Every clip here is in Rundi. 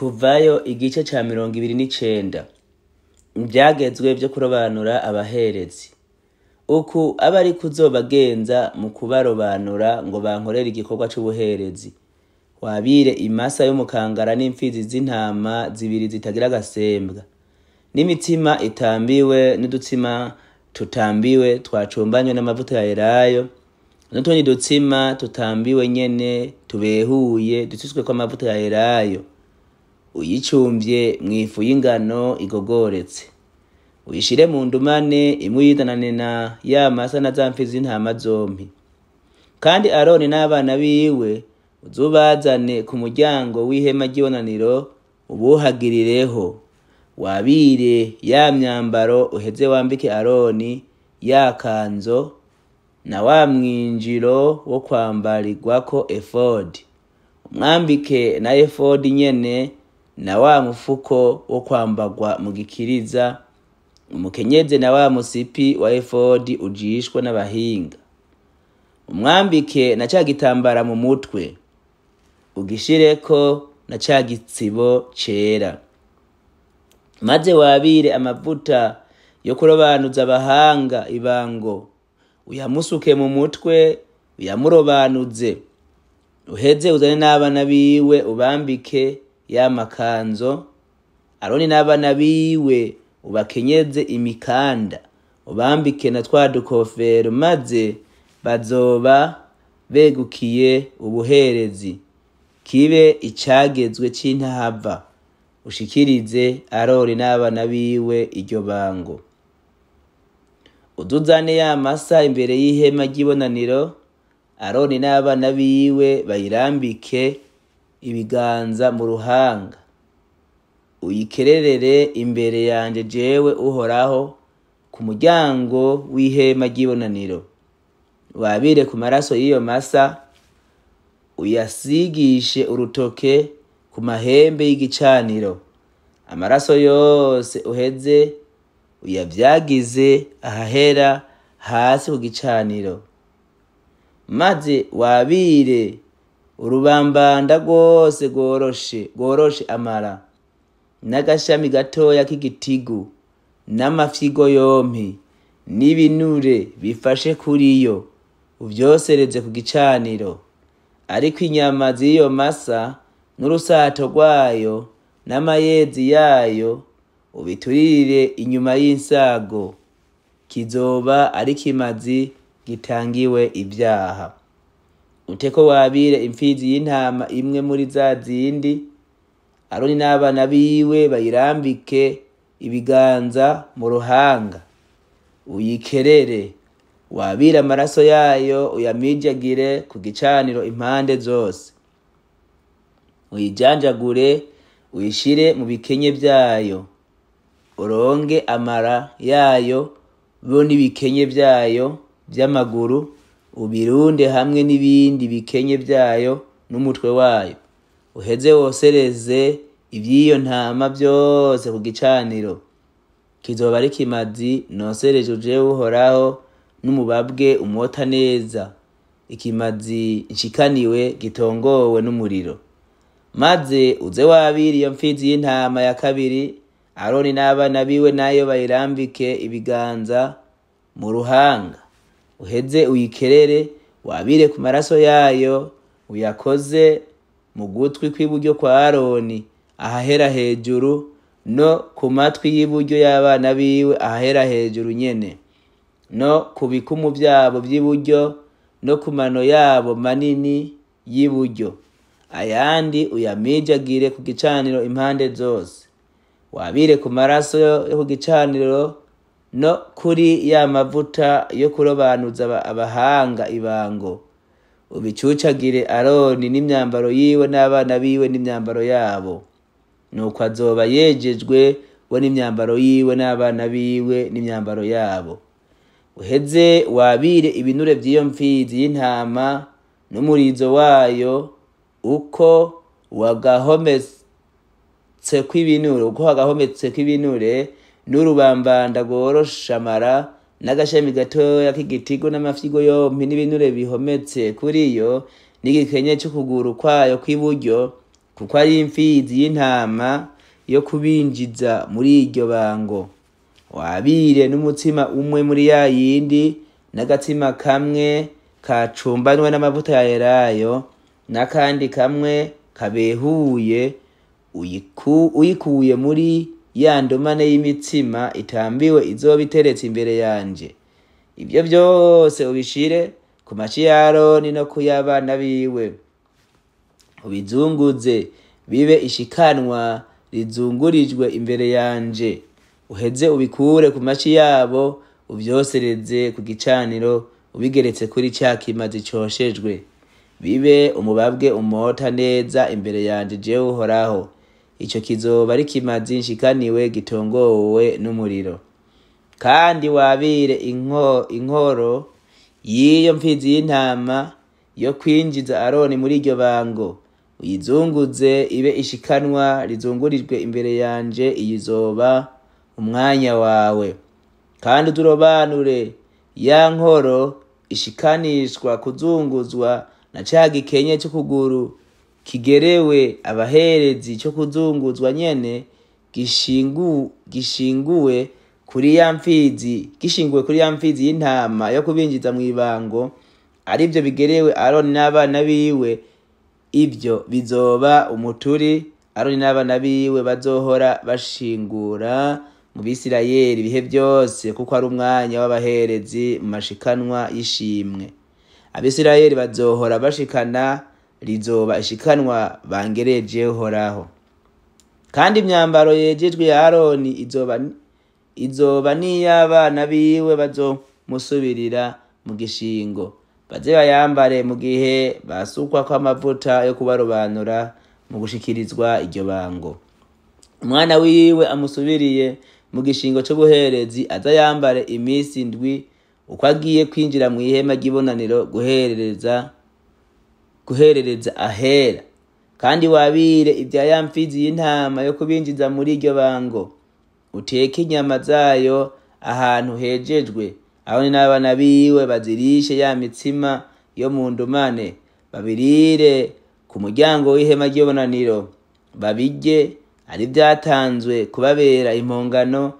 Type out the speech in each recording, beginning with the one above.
Kuvayo igice ca 29 ivyagezwe vyo kurobanura abaherezi. Uku aba ari kuzobagenza mu kubarobanura ngo bankorere igikorwa c'ubuherezi. Wabire imasa y'umukangara n'imfizi z'intama zibiri zitagira agasembwa, n'imitima itambiwe n'udutsima tutambiwe twacumbanywe n'amavuta ya elayo, n'utundi dutsima tutambiwe nyene tubehuye dususweko amavuta ya elayo. Uyicumvye mw'ifu y'ingano igogoretse, uyishire mu ndumane imwe uyidanane na ya masa na za mfizi z'intama zompi. Kandi Aroni n'abana biwe uzubazane ku muryango w'ihema ry'ibonaniro ubuhagirireho. Wabire ya myambaro uheze wambike Aroni ya kanzo na wa mwinjiro wo kwambarirwako efodi. Umwambike na efodi nyene na wa mufuko wo kwambagwa mu gikiriza, umukenyeze na wa musipi wa efodi ujishwe n'abahinga. Umwambike na ca gitambara mu mutwe, ugishireko na ca gitsibo cera. Maze wabire amavuta yo kurobanuza abahanga ibango, uyamusuke mu mutwe uyamurobanuze. Uheze uzane n'abana biwe ubambike ya makanzo. Aroni n'abana biwe ubakenyeze imikanda, ubambike na twa dukofero, maze bazoba begukiye ubuherezi, kibe icagezwe c'intahava. Ushikirize Aroni n'abana biwe iryo bango. Uduzane ya masa imbere y'ihema ry'ibonaniro, Aroni n'abana biwe bayirambike ibiganza mu ruhanga. Uyikererere imbere yanje jewe Uhoraho ku muryango w'ihema ry'ibonaniro. Wabire ku maraso y'iyo masa, uyasigishe urutoke ku mahembe y'igicaniro. Amaraso yose uheze uyavyagize ahahera hasi ku gicaniro. Maze wabire urubambanda rwose rworoshe amara, n'agashami gatoya k'igitigu, n'amafyigo yompi, n'ibinure bifashe kuriyo, uvyosereze ku gicaniro. Ariko inyama z'iyo masa n'urusato rwayo n'amayezi yayo ubiturire inyuma y'insago. Kizoba ari kimazi gitangiwe ibyaha. Uteko wabire imfizi y'intama imwe muri za zindi, Aroni n'abana biwe bayirambike ibiganza mu ruhanga. Uyikerere, wabire amaraso yayo uyamijagire ku gicaniro impande zose. Uyijanjagure uyishire mu bikenye vyayo. Uronge amara yayo bo n'ibikenye vyayo vy'amaguru, ubirunde hamwe n'ibindi bikenye vyayo n'umutwe wayo. Uheze wosereze ivy'iyo ntama vyose ku gicaniro. Kizoba ari kimazi nosereje jewe Uhoraho n'umubabwe umota neza, ikimazi nshikaniwe gitongowe n'umuriro. Maze uze wabire iyo mfizi y'intama ya kabiri, Aroni n'abana biwe nayo bayirambike ibiganza mu ruhanga. Uheze uyikerere, wabire ku maraso yayo uyakoze mu gutwi kw'iburyo kwa Aroni ahahera hejuru, no ku matwi y'iburyo y'abana biwe ahahera hejuru nyene, no ku bikumu vyabo vy'iburyo, no ku mano yabo manini y'iburyo. Ayandi uyamijagire ku gicaniro impande zose. Wabire ku maraso yo ku gicaniro no kuri ya mavuta yo kurobanuza abahanga ibango. Ubicucagire Aroni n'imyambaro yiwe n'abana biwe n'imyambaro yabo. Nuko azoba yejejwe we n'imyambaro yiwe n'abana biwe n'imyambaro yabo. Uheze wabire ibinure vy'iyo mfizi y'intama n'umurizo wayo, uko wagahometse kw'ibinure, n'urubambanda rworoshe amara, n'agashami gatoya k'igitigo, n'amafyigo yompi n'ibinure bihometse kuriyo, n'igikenye c'ukuguru kwayo kw'iburyo kuko ari imfizi y'intama yo kubinjiza muri iryo bango. Wabire n'umutsima umwe muri ya yindi, n'agatsima kamwe kacumbanwe n'amavuta ya elayo, n'akandi kamwe kabehuye, uyikuye muri ya ndomane y'imitsima itambiwe izoba iteretse imbere yanje. Ibyo byose ubishire ku mashi ya Aroni no ku y'abana biwe, ubizunguze bibe ishikanwa rizungurijwe imbere yanje. Uheze ubikure ku mashi yabo, ubyosereze ku gicaniro ubigeretse kuri cya kimazi coshejwe, bibe umubabwe umota neza imbere yanje jewe Uhoraho. Ico kizoba ari kimazi nshikaniwe gitongowe n'umuriro. Kandi wabire inkoro y'iyo mfizi y'intama yo kwinjiza Aroni muri iryo bango, uyizunguze ibe ishikanwa rizungurijwe imbere yanje. Iyo izoba umwanya wawe. Kandi uturobanure ya nkoro ishikanishwa kuzunguzwa na ca gikenye c'ukuguru kigerewe abaherezi cyo kuzunguzwa nyene, gishinguwe kuri ya mfizi y'intama yo kubinjiza mu ibango, aribyo bigerewe Aroni n'abana biwe. Ibyo bizoba umuturi Aroni n'abana biwe bazohora bashingura mu Bisirayeli ibihe byose, kuko ari umwanya w'abaherezi mu mashikanwa y'ishimwe. Abisirayeli bazohora bashikana, rizoba ishikanwa bangereje Uhoraho. Kandi imyambaro yejejwe ya Aroni izoba n'iy'abana biwe bazomusubirira mu gishingo, baze bayambare mu gihe basukwa kw'amavuta yo kubarobanura mu gushikirizwa iryo bango. Umwana wiwe amusubiriye mu gishingo c'ubuherezi aza yambare imisi 7 uko agiye kwinjira mu ihema ry'ibonaniro guherereza ahera. Kandi wabire ibya ya mfizi y'intama yo kubinjiza muri iryo bango, uteke inyama zayo ahantu hejejwe. Aroni n'abana biwe bazirishe ya mitsima yo mu ndumane, babirire ku muryango w'ihema ry'ibonaniro, babirye ari byatanzwe kubabera impongano,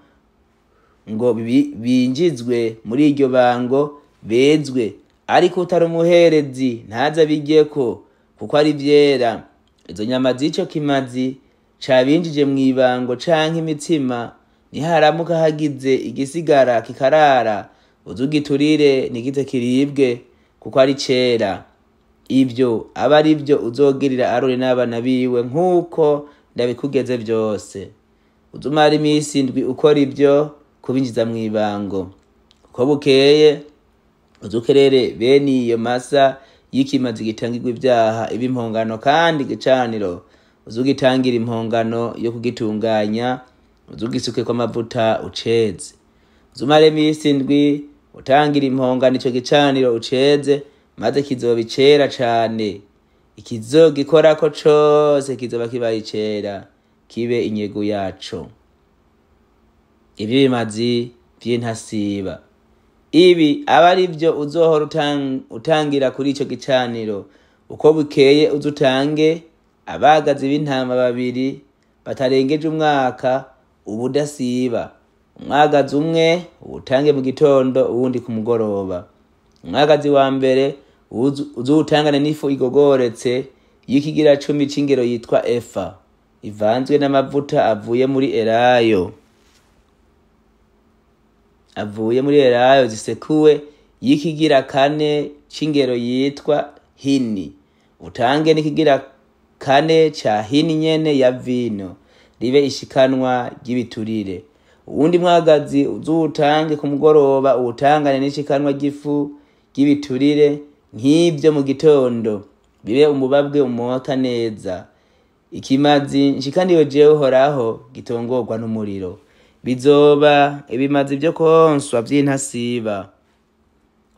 ngo binjizwe muri iryo bango bezwe. Ariko utari umuherezi ntaza biryeko, kuko ari vyera. Izo nyama z'ico kimazi cabinjije mu ibango canke imitsima, niharamuka hagize igisigara kikarara, uzugiturire nigize kiribwe, kuko ari cera. Ibyo aba ari byo uzogirira Aroni n'abana biwe nk'uko ndabikugeze byose. Uzumara imisi 7 ukora ibyo kubinjiza mu ibango. Uko bukeye uzukerere bene iyo masa y'ikimazi gitangirwa ibyaha ibimpongano, kandi gicaniro uzugitangira impongano yo kugitunganya, uzugisuke kwa mavuta uceze. Uzumare imisi 7 utangira impongano ico gicaniro uceze, maze kizoba icera cane. Ikizogikorako cose kizoba kibaye icera, kibe inyego yaco. Ibi bimazi vy'intasiba. Ibi aba ari byo uzohora utangira kuri ico gicaniro. Uko bukeye uzutange abagazi b'intama 2 batarengeje umwaka ubudasiba. Umwagazi umwe uwutange mu gitondo, uwundi ku mugoroba. Umwagazi wa mbere uzuwutangane n'ifu igogoretse y'ikigira 10 c'ingero yitwa efa, ivanzwe n'amavuta avuye muri elayo zisekuwe y'ikigira 4 c'ingero yitwa hini. Utange n'ikigira 4 ca hini nyene ya vino, ribe ishikanwa ry'ibiturire. Uwundi mwagazi uzuwutange ku mugoroba, uwutangane n'ishikanwa ry'ifu ry'ibiturire nk'ibyo mu gitondo, bibe umubabwe umota neza. Ikimazi nshikaniwe jewe Uhoraho gitongorwa n'umuriro. Bizoba ibimazi byo konswa vy'intasiba.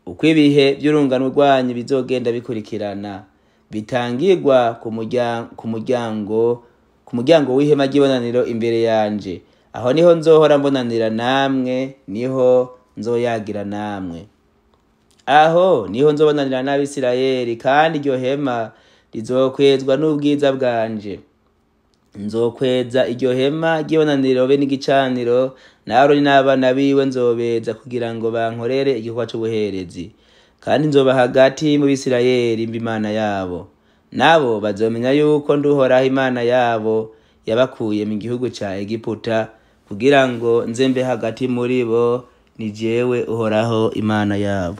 Uko ibihe by'urungano rwanyu bizogenda bikurikirana, bitangirwa ku muryango w'ihema ry'ibonaniro imbere yanje. Aho niho nzohora mbonanira namwe, niho nzoyagira namwe. Aho niho nzobonanira n'Abisirayeli, kandi iryo hema rizokwezwa n'ubwiza bwanje. nzokweza iryo hema ry'ibonaniro be n'igicaniro, na Aroni n'abana biwe nzobeza kugira ngo bankorere igikorwa c'ubuherezi. Kandi nzoba hagati mu Bisirayeli mba Imana yabo, nabo bazomenya yuko ndi Uhoraho Imana yabo yabakuye mu gihugu ca Egiputa, kugira ngo nze mbe hagati muri bo, ni jewe Uhoraho Imana yabo.